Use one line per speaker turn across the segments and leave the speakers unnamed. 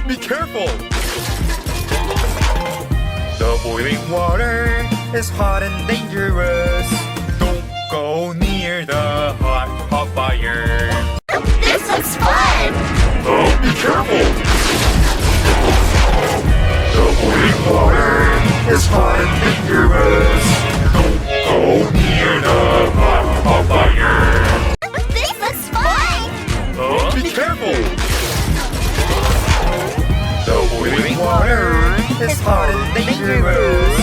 Oh, be careful! The boiling water is hot and dangerous. Don't go near the hot fire.
This looks fun!
Oh, be careful! The boiling water is hot and dangerous. Don't go near the hot fire.
This looks fun!
Oh, be careful! The boiling water is hot and dangerous.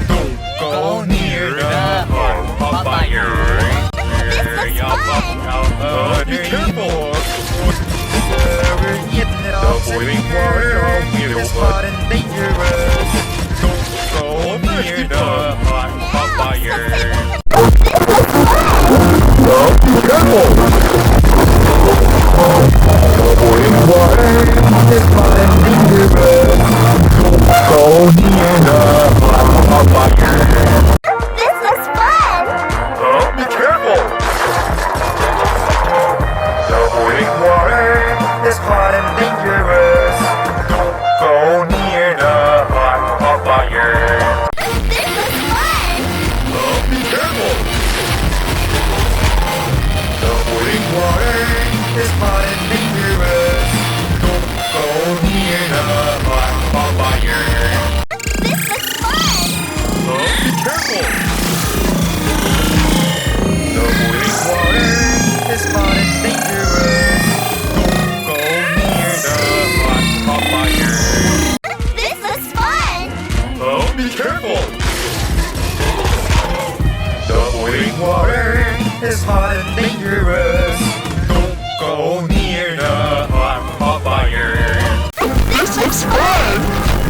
Don't go near the hot fire.
This looks fun!
Be careful! We're getting it all. The boiling water is hot and dangerous. Don't go near the hot fire. Oh, be careful! The boiling water is hot and dangerous. Don't go near the hot fire.
This looks fun!
Oh, be careful! The boiling water is hot and dangerous. Don't go near the hot fire.
This looks fun!
Oh, be careful! The boiling water is hot and dangerous. Don't go near the hot fire.
This looks fun!
Oh, be careful! The boiling water is hot and dangerous. Don't go near the hot fire.
This looks fun!
Oh, be careful! The boiling water is hot and dangerous. Don't go near the hot fire.
This looks fun!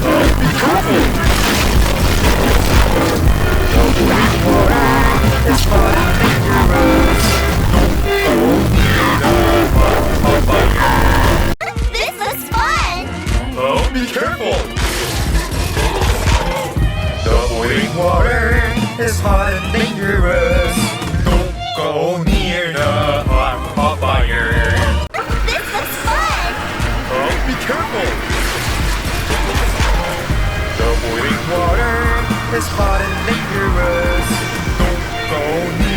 Oh, be careful! The boiling water is hot and dangerous. Don't go near the hot fire.
This looks fun!
Oh, be careful! The boiling water is hot and dangerous. Don't go near the hot fire.
This looks fun!
Oh, be careful! The boiling water is hot and dangerous. Don't go near